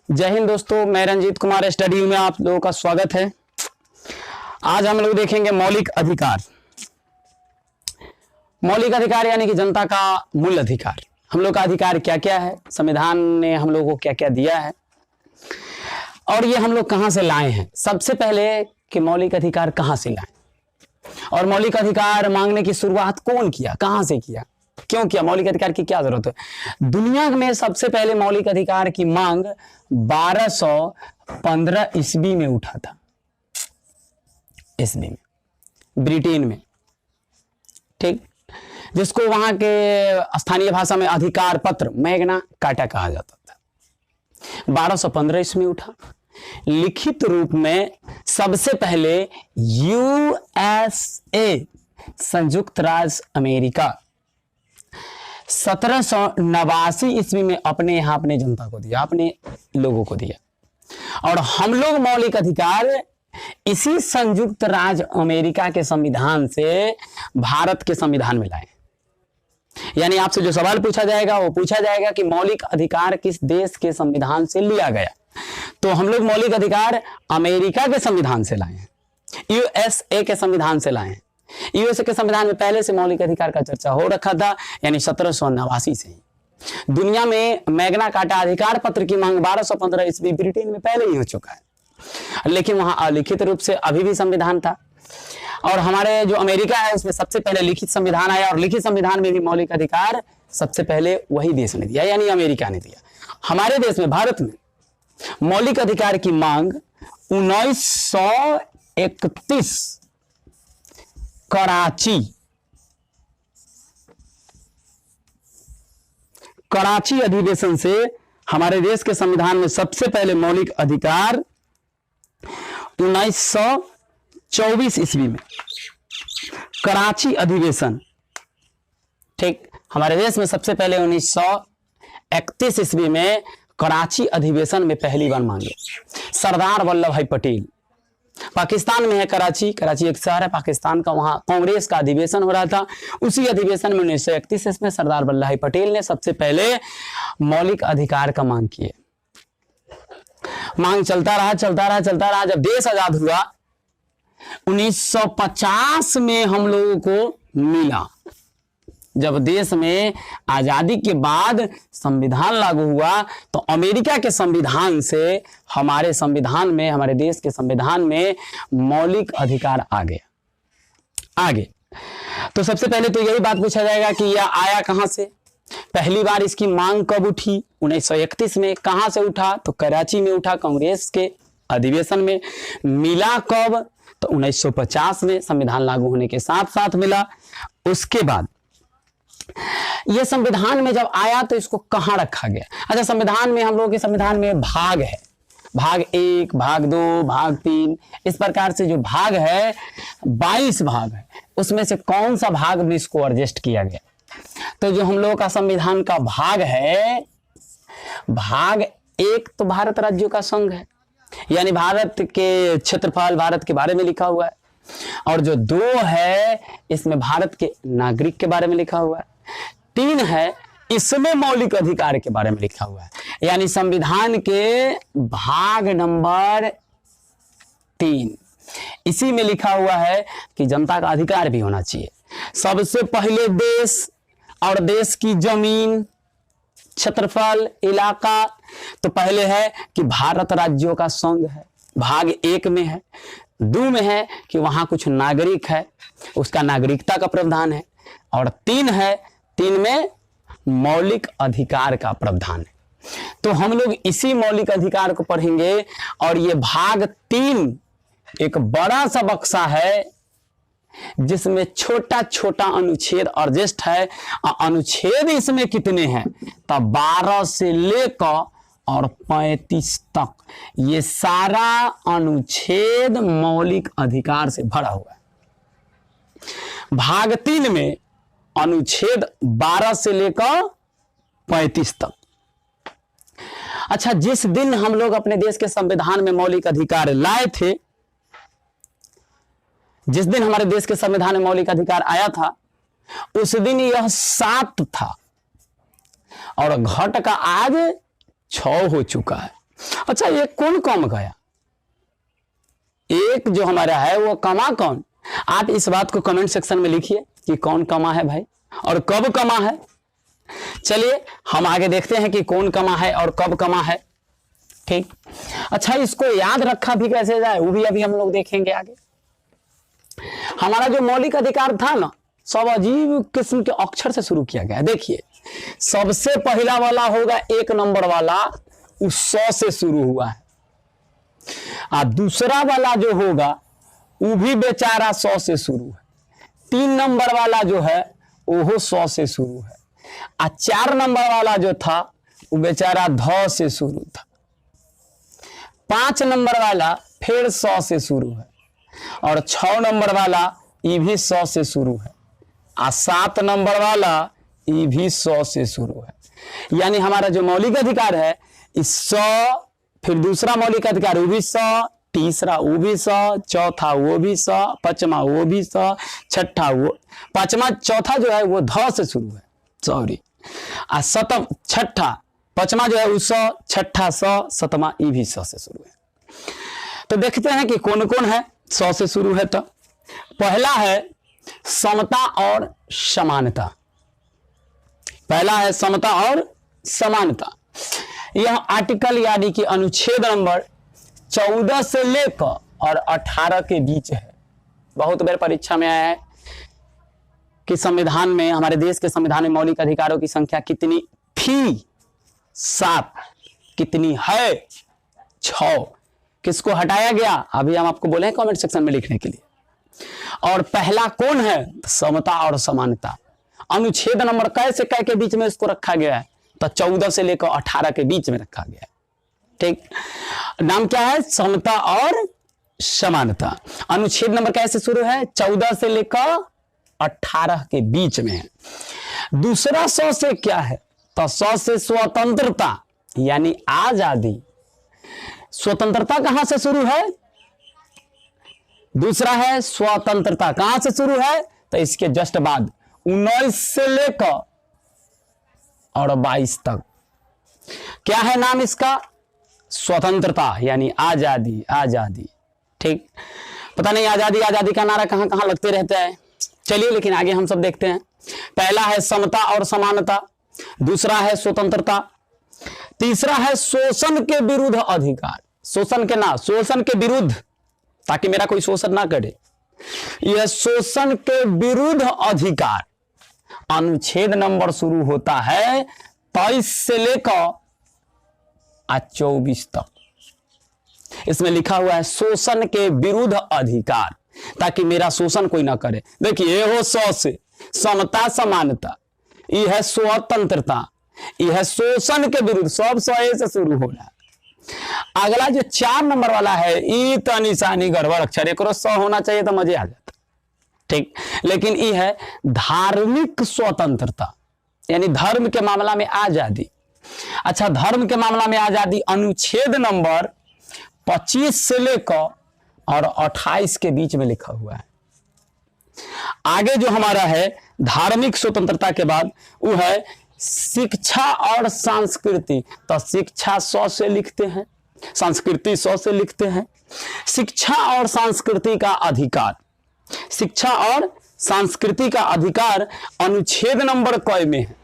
जय हिंद दोस्तों, मैं रंजीत कुमार स्टडी में आप लोगों का स्वागत है। आज हम लोग देखेंगे मौलिक अधिकार। मौलिक अधिकार यानी कि जनता का मूल अधिकार। हम लोग का अधिकार क्या क्या है, संविधान ने हम लोगों को क्या क्या दिया है और ये हम लोग कहां से लाए हैं। सबसे पहले कि मौलिक अधिकार कहां से लाए और मौलिक अधिकार मांगने की शुरुआत कौन किया, कहां से किया, क्यों किया, मौलिक अधिकार की क्या जरूरत है। दुनिया में सबसे पहले मौलिक अधिकार की मांग 1215 ईस्वी में उठा था, ईस्वी में, ब्रिटेन में, ठीक, जिसको वहां के स्थानीय भाषा में अधिकार पत्र मैग्ना कार्टा कहा जाता था। 1215 ईस्वी में उठा। लिखित रूप में सबसे पहले यूएसए, संयुक्त राज्य अमेरिका, 1789 ईस्वी में अपने यहां अपने जनता को दिया, अपने लोगों को दिया। और हम लोग मौलिक अधिकार इसी संयुक्त राज्य अमेरिका के संविधान से भारत के संविधान में लाए। यानी आपसे जो सवाल पूछा जाएगा वो पूछा जाएगा कि मौलिक अधिकार किस देश के संविधान से लिया गया, तो हम लोग मौलिक अधिकार अमेरिका के संविधान से लाए हैं, यूएसए के संविधान से लाए हैं। यूएसए के संविधान में पहले से मौलिक अधिकार का चर्चा हो रखा था, यानी 1789 से ही। दुनिया में मैग्ना कार्टा अधिकार पत्र की मांग 1215 ईस्वी ब्रिटेन में पहले ही हो चुका है, लेकिन वहां अलिखित रूप से अभी भी संविधान था। और हमारे जो अमेरिका है उसमें सबसे पहले लिखित संविधान आया, और लिखित संविधान में भी मौलिक अधिकार सबसे पहले वही देश ने दिया, यानी अमेरिका ने दिया। हमारे देश में, भारत में, मौलिक अधिकार की मांग 1931 कराची अधिवेशन से हमारे देश के संविधान में सबसे पहले मौलिक अधिकार 1924 ईस्वी में कराची अधिवेशन, ठीक, हमारे देश में सबसे पहले 1931 ईस्वी में कराची अधिवेशन में पहली बार मांगे। सरदार वल्लभ भाई पटेल, पाकिस्तान में है कराची, कराची एक शहर है पाकिस्तान का, वहां कांग्रेस का अधिवेशन हो रहा था। उसी अधिवेशन में 1931 में सरदार वल्लभ भाई पटेल ने सबसे पहले मौलिक अधिकार का मांग किए। मांग चलता रहा। जब देश आजाद हुआ 1950 में हम लोगों को मिला। जब देश में आजादी के बाद संविधान लागू हुआ तो अमेरिका के संविधान से हमारे संविधान में, हमारे देश के संविधान में मौलिक अधिकार आ गया। आगे तो सबसे पहले तो यही बात पूछा जाएगा कि यह आया कहां से, पहली बार इसकी मांग कब उठी। 1931 में। कहां से उठा, तो कराची में उठा, कांग्रेस के अधिवेशन में। मिला कब, तो 1950 में, संविधान लागू होने के साथ साथ मिला। उसके बाद यह संविधान में जब आया तो इसको कहां रखा गया। अच्छा, संविधान में, हम लोगों के संविधान में भाग है, भाग 1, भाग 2, भाग 3, इस प्रकार से जो भाग है 22 भाग है। उसमें से कौन सा भाग में इसको एडजस्ट किया गया, तो जो हम लोगों का संविधान का भाग है, भाग 1 तो भारत राज्यों का संघ है, यानी भारत के क्षेत्रफल, भारत के बारे में लिखा हुआ है। और जो 2 है इसमें भारत के नागरिक के बारे में लिखा हुआ है। 3 है इसमें मौलिक अधिकार के बारे में लिखा हुआ है, यानी संविधान के भाग नंबर 3, इसी में लिखा हुआ है कि जनता का अधिकार भी होना चाहिए। सबसे पहले देश और देश की जमीन, क्षेत्रफल, इलाका, तो पहले है कि भारत राज्यों का संघ है, भाग 1 में है। 2 में है कि वहां कुछ नागरिक है, उसका नागरिकता का प्रावधान है। और 3 है, 3 में मौलिक अधिकार का प्रावधान है। तो हम लोग इसी मौलिक अधिकार को पढ़ेंगे। और ये भाग 3 एक बड़ा सा बक्सा है जिसमें छोटा छोटा अनुच्छेद एडजस्ट है। अनुच्छेद इसमें कितने हैं, तो 12 से लेकर और 35 तक ये सारा अनुच्छेद मौलिक अधिकार से भरा हुआ है। भाग 3 में अनुच्छेद 12 से लेकर 35 तक। अच्छा, जिस दिन हम लोग अपने देश के संविधान में मौलिक अधिकार लाए थे, जिस दिन हमारे देश के संविधान में मौलिक अधिकार आया था, उस दिन यह 7 था और घट का आज 6 हो चुका है। अच्छा, ये कौन कम गया? एक जो हमारा है वो कमा कौन? आप इस बात को कमेंट सेक्शन में लिखिए कि कौन कमा है भाई और कब कमा है। चलिए हम आगे देखते हैं कि कौन कमा है और कब कमा है। ठीक, अच्छा, इसको याद रखा भी कैसे जाए वो भी अभी हम लोग देखेंगे आगे। हमारा जो मौलिक अधिकार था ना, सब अजीब किस्म के अक्षर से शुरू किया गया। देखिए, सबसे पहला वाला होगा 1 नंबर वाला, उस 100 से शुरू हुआ है। और दूसरा वाला जो होगा वो भी बेचारा 100 से शुरू है। 3 नंबर वाला जो है वो 100 से शुरू है। और 4 नंबर वाला जो था वो बेचारा ध से शुरू था। 5 नंबर वाला फिर 100 से शुरू है और 6 नंबर वाला ये भी 100 से शुरू है और 7 नंबर वाला ये भी 100 से शुरू है। यानी हमारा जो मौलिक अधिकार है इस 100, फिर दूसरा मौलिक अधिकार वो भी 100, तीसरा वो भी 100, चौथा वो भी 100, पांचवा वो भी 100, छठा वो, पांचवा चौथा जो है वो ध से शुरू है, सॉरी, और सतम छठा पांचवा जो है वो 100, छठा 100, सतमा ये भी 100 से शुरू है। तो देखते हैं कि कौन कौन है 100 से शुरू है। तो पहला है समता और समानता। पहला है समता और समानता। यह आर्टिकल यानी कि अनुच्छेद नंबर 14 से लेकर और 18 के बीच है। बहुत बार परीक्षा में आया है कि संविधान में, हमारे देश के संविधान में मौलिक अधिकारों की संख्या कितनी थी? 7। कितनी है? 6। किसको हटाया गया? अभी हम आपको बोले हैं कमेंट सेक्शन में लिखने के लिए। और पहला कौन है? समता और समानता। अनुच्छेद नंबर कै से कै के बीच में इसको रखा गया है? तो 14 से लेकर 18 के बीच में रखा गया है। ठीक, नाम क्या है? समता और समानता। अनुच्छेद नंबर कैसे शुरू है? 14 से लेकर 18 के बीच में है। दूसरा 100 से क्या है? तो 100 से स्वतंत्रता यानी आजादी। स्वतंत्रता कहां से शुरू है? दूसरा है स्वतंत्रता कहां से शुरू है? तो इसके जस्ट बाद 19 से लेकर और 22 तक। क्या है नाम इसका? स्वतंत्रता यानी आजादी। आजादी। ठीक, पता नहीं आजादी आजादी का नारा कहां कहां लगते रहता है। चलिए लेकिन आगे हम सब देखते हैं। पहला है समता और समानता, दूसरा है स्वतंत्रता, तीसरा है शोषण के विरुद्ध अधिकार। शोषण के ना, शोषण के विरुद्ध, ताकि मेरा कोई शोषण ना करे। यह शोषण के विरुद्ध अधिकार। अनुच्छेद नंबर शुरू होता है 23 से लेकर 24 तक। इसमें लिखा हुआ है शोषण के विरुद्ध अधिकार, ताकि मेरा शोषण कोई ना करे। देखिए, ये हो 100 से समता समानता, यह है स्वतंत्रता, यह है शोषण के विरुद्ध, सब 100 से शुरू हो रहा है। अगला जो 4 नंबर वाला है, ई तो निशानी गड़बड़ अक्षर, एक 100 होना चाहिए तो मजे आ जाता। ठीक, लेकिन ये है धार्मिक स्वतंत्रता यानी धर्म के मामला में आजादी। अच्छा, धर्म के मामला में आजादी अनुच्छेद नंबर 25 से लेकर और 28 के बीच में लिखा हुआ है। आगे जो हमारा है धार्मिक स्वतंत्रता के बाद वो है शिक्षा और संस्कृति। तो शिक्षा 100 से लिखते हैं, संस्कृति 100 से लिखते हैं। शिक्षा और संस्कृति का अधिकार, शिक्षा और संस्कृति का अधिकार अनुच्छेद नंबर कै में है?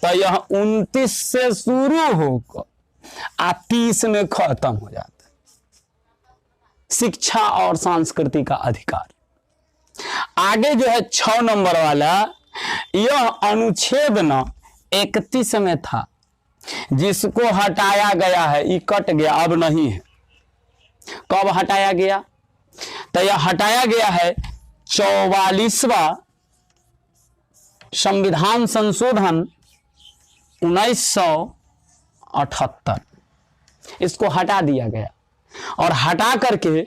तो यह 29 से शुरू होकर 30 में खत्म हो जाता है। शिक्षा और संस्कृति का अधिकार। आगे जो है 6 नंबर वाला, यह अनुच्छेद न 31 में था, जिसको हटाया गया है। ये कट गया, अब नहीं है। कब हटाया गया? तो यह हटाया गया है 44वां संविधान संशोधन 1978। इसको हटा दिया गया और हटा करके,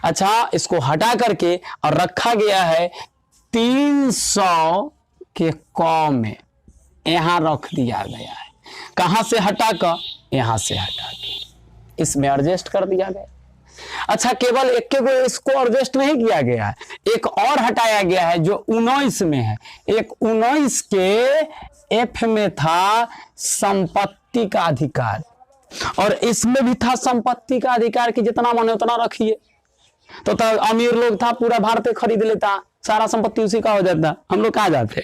अच्छा, इसको हटा करके और रखा गया है 300 के क में, यहां रख दिया गया है। कहां से हटा कर? यहां से हटा के इसमें एडजस्ट कर दिया गया। अच्छा, केवल एक के इसको एडजस्ट नहीं किया गया है, एक और हटाया गया है जो 19 में है। एक 19 के एफ में था संपत्ति का अधिकार। और इसमें भी था संपत्ति का अधिकार कि जितना मन उतना रखिए। तो अमीर लोग था, पूरा भारत खरीद लेता, सारा संपत्ति उसी का हो जाता, हम लोग कहाँ जाते।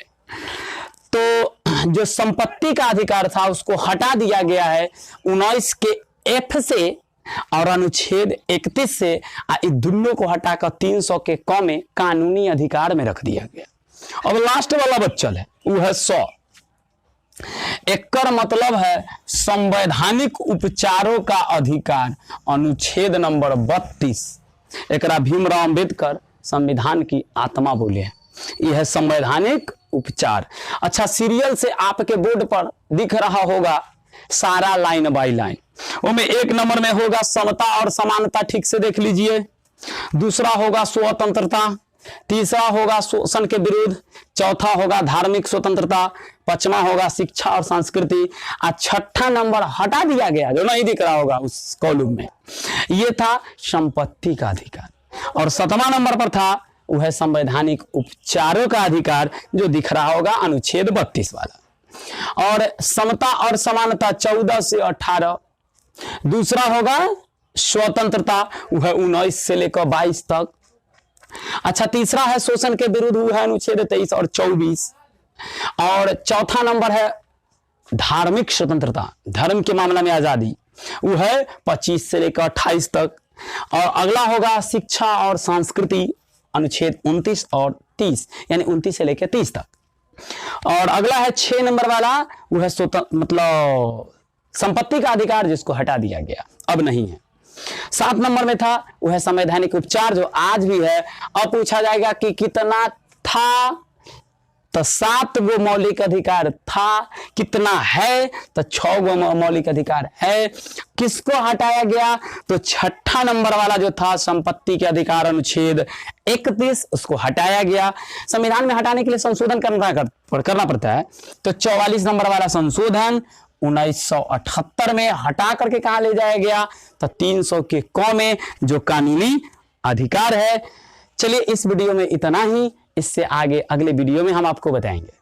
तो जो संपत्ति का अधिकार था उसको हटा दिया गया है 19 के एफ से और अनुच्छेद 31 से, इन दोनों को हटाकर 300 के क में कानूनी अधिकार में रख दिया गया। अब लास्ट वाला बच्चल है वो है 100। एकर मतलब है संवैधानिक उपचारों का अधिकार, अनुच्छेद नंबर 32। एकरा भीमराव अंबेडकर संविधान की आत्मा बोले हैं। यह है संवैधानिक उपचार। अच्छा, सीरियल से आपके बोर्ड पर दिख रहा होगा सारा लाइन बाय लाइन। उसमें 1 नंबर में होगा समता और समानता, ठीक से देख लीजिए। दूसरा होगा स्वतंत्रता, तीसरा होगा शोषण के विरुद्ध, चौथा होगा धार्मिक स्वतंत्रता, पांचवा होगा शिक्षा और संस्कृति, और छठा नंबर हटा दिया गया जो नहीं दिख रहा होगा उस कॉलम में, यह था संपत्ति का अधिकार। और 7वां नंबर पर था वह संवैधानिक उपचारों का अधिकार जो दिख रहा होगा अनुच्छेद 32 वाला। और समता और समानता 14 से 18। दूसरा होगा स्वतंत्रता, वह 19 से लेकर 22 तक। अच्छा, तीसरा है शोषण के विरुद्ध, वह है अनुच्छेद 23 और 24। और चौथा नंबर है धार्मिक स्वतंत्रता, धर्म के मामला में आजादी, वह है 25 से लेकर 28 तक। और अगला होगा शिक्षा और संस्कृति, अनुच्छेद 29 और 30, यानी 29 से लेकर 30 तक। और अगला है 6 नंबर वाला, वह है मतलब संपत्ति का अधिकार, जिसको हटा दिया गया, अब नहीं है। 7 नंबर में था वह संवैधानिक उपचार जो आज भी है। अब पूछा जाएगा कि कितना था, तो 7 गो मौलिक अधिकार था। कितना है, तो 6 गो मौलिक अधिकार है। किसको हटाया गया, तो छठा नंबर वाला जो था संपत्ति के अधिकार, अनुच्छेद 31, उसको हटाया गया। संविधान में हटाने के लिए संशोधन करना पड़ता है, तो 44 नंबर वाला संशोधन 1978 में हटा करके कहां ले जाया गया, तो 300 के क में जो कानूनी अधिकार है। चलिए, इस वीडियो में इतना ही, इससे आगे अगले वीडियो में हम आपको बताएंगे।